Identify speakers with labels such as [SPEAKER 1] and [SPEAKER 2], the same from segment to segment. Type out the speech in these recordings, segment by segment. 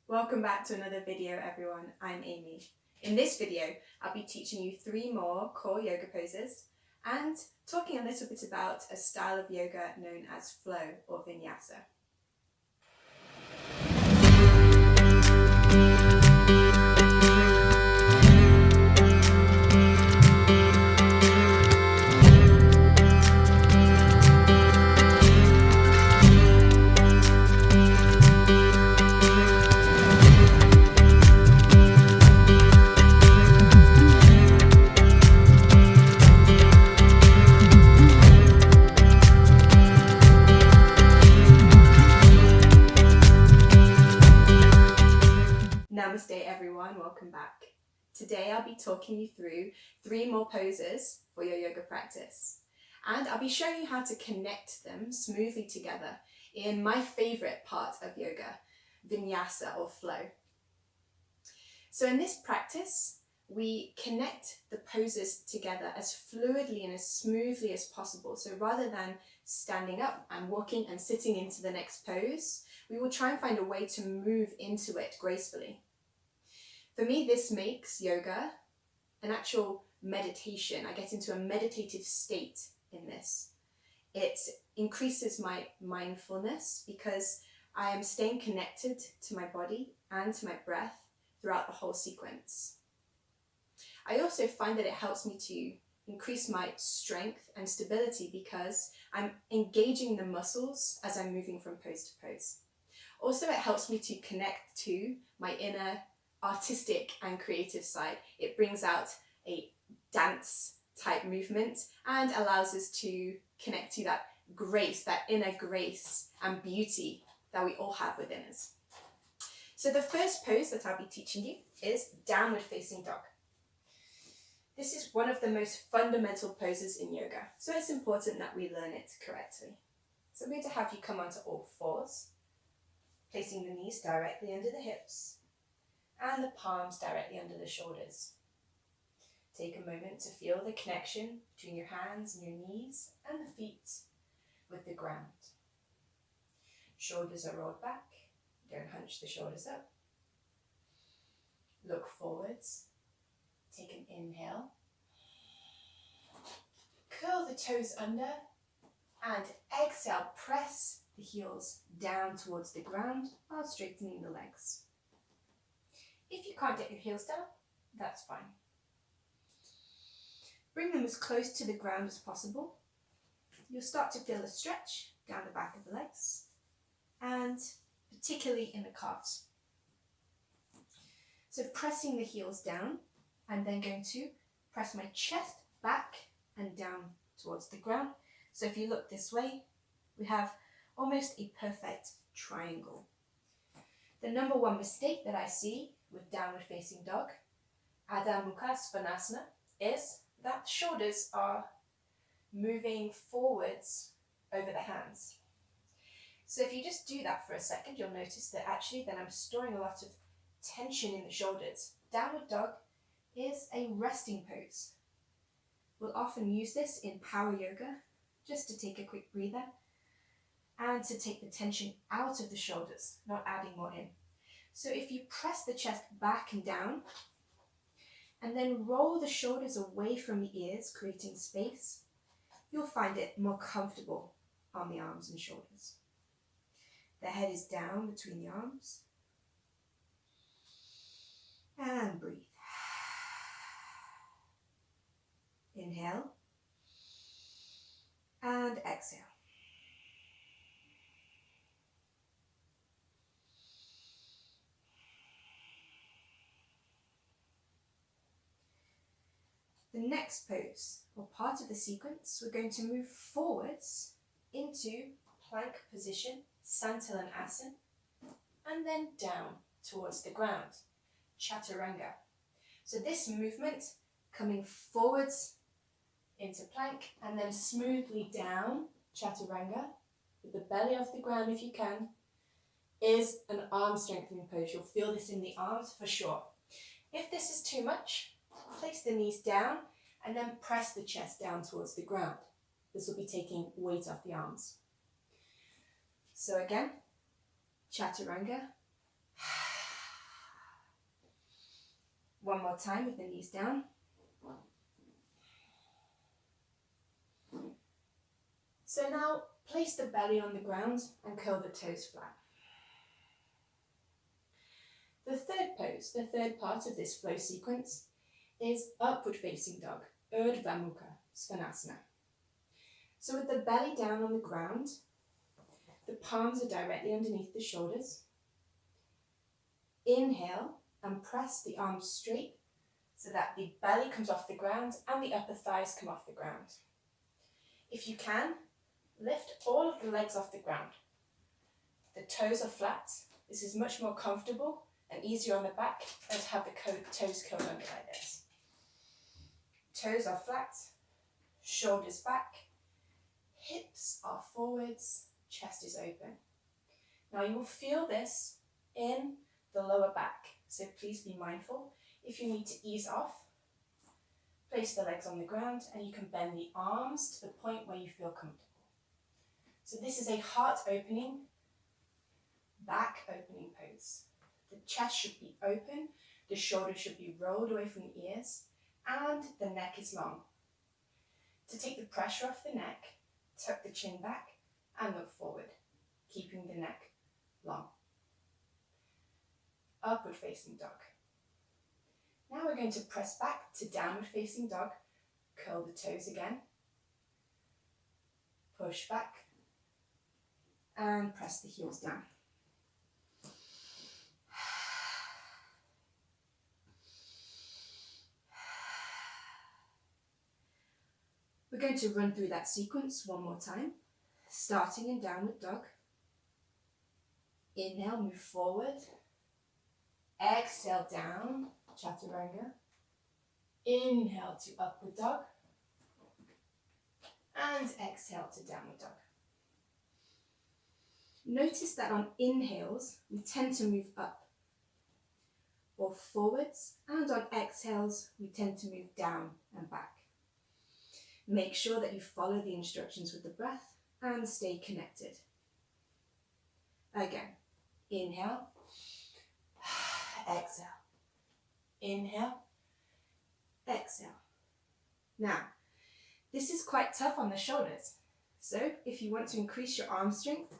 [SPEAKER 1] Welcome back to another video, everyone. I'm Amy. In this video, I'll be teaching you 3 more core yoga poses and talking a little bit about a style of yoga known as flow or vinyasa. Namaste everyone, welcome back. Today I'll be talking you through 3 more poses for your yoga practice. And I'll be showing you how to connect them smoothly together in my favourite part of yoga, vinyasa or flow. So in this practice, we connect the poses together as fluidly and as smoothly as possible. So rather than standing up and walking and sitting into the next pose, we will try and find a way to move into it gracefully. For me, this makes yoga an actual meditation. I get into a meditative state in this. It increases my mindfulness because I am staying connected to my body and to my breath throughout the whole sequence. I also find that it helps me to increase my strength and stability because I'm engaging the muscles as I'm moving from pose to pose. Also, it helps me to connect to my inner artistic and creative side. It brings out a dance type movement and allows us to connect to that grace, that inner grace and beauty that we all have within us. So the first pose that I'll be teaching you is downward facing dog. This is one of the most fundamental poses in yoga, so it's important that we learn it correctly. So I'm going to have you come onto all fours, placing the knees directly under the hips and the palms directly under the shoulders. Take a moment to feel the connection between your hands and your knees and the feet with the ground. Shoulders are rolled back. Don't hunch the shoulders up. Look forwards. Take an inhale. Curl the toes under and exhale. Press the heels down towards the ground while straightening the legs. If you can't get your heels down, that's fine. Bring them as close to the ground as possible. You'll start to feel a stretch down the back of the legs and particularly in the calves. So pressing the heels down, I'm then going to press my chest back and down towards the ground. So if you look this way, we have almost a perfect triangle. The number one mistake that I see with downward facing dog, Adho, Mukha, Svanasana, is that the shoulders are moving forwards over the hands. So if you just do that for a second, you'll notice that actually then I'm storing a lot of tension in the shoulders. Downward dog is a resting pose. We'll often use this in power yoga just to take a quick breather and to take the tension out of the shoulders, not adding more in. So if you press the chest back and down and then roll the shoulders away from the ears, creating space, you'll find it more comfortable on the arms and shoulders. The head is down between the arms. And breathe. Inhale. And exhale. The next pose, or part of the sequence, we're going to move forwards into plank position, Santalanasana, and then down towards the ground, Chaturanga. So this movement, coming forwards into plank and then smoothly down, Chaturanga, with the belly off the ground if you can, is an arm strengthening pose. You'll feel this in the arms for sure. If this is too much, place the knees down and then press the chest down towards the ground. This will be taking weight off the arms. So again, Chaturanga, One more time with the knees down. So now place the belly on the ground and curl the toes flat. The third pose, the third part of this flow sequence, is upward facing dog, Uhrda Mukha, Svanasana. So with the belly down on the ground, the palms are directly underneath the shoulders. Inhale and press the arms straight so that the belly comes off the ground and the upper thighs come off the ground. If you can, lift all of the legs off the ground. The toes are flat. This is much more comfortable and easier on the back than to have the toes curled under like this. Toes are flat, shoulders back, hips are forwards, chest is open. Now you will feel this in the lower back, so please be mindful. If you need to ease off, place the legs on the ground and you can bend the arms to the point where you feel comfortable. So this is a heart opening, back opening pose. The chest should be open, the shoulders should be rolled away from the ears, and the neck is long. To take the pressure off the neck, tuck the chin back and look forward, keeping the neck long. Upward facing dog. Now we're going to press back to downward facing dog, curl the toes again, push back, and press the heels down. We're going to run through that sequence one more time, starting in downward dog. Inhale, move forward. Exhale down, Chaturanga. Inhale to upward dog. And exhale to downward dog. Notice that on inhales, we tend to move up or forwards, and on exhales, we tend to move down and back. Make sure that you follow the instructions with the breath and stay connected. Again, inhale, exhale, inhale, exhale. Now, this is quite tough on the shoulders, so if you want to increase your arm strength,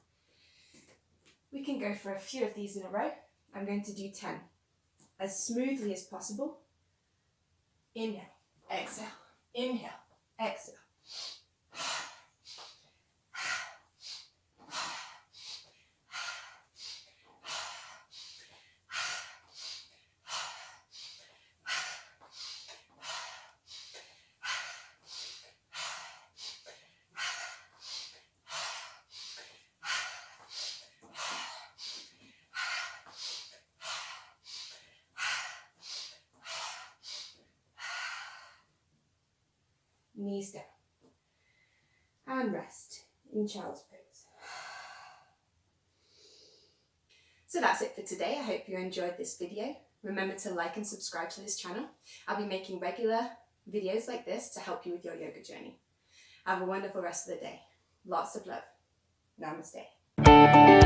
[SPEAKER 1] we can go for a few of these in a row. I'm going to do 10, as smoothly as possible. Inhale, exhale, inhale, exhale. Knees down. And rest in child's pose. So that's it for today. I hope you enjoyed this video. Remember to like and subscribe to this channel. I'll be making regular videos like this to help you with your yoga journey. Have a wonderful rest of the day. Lots of love. Namaste.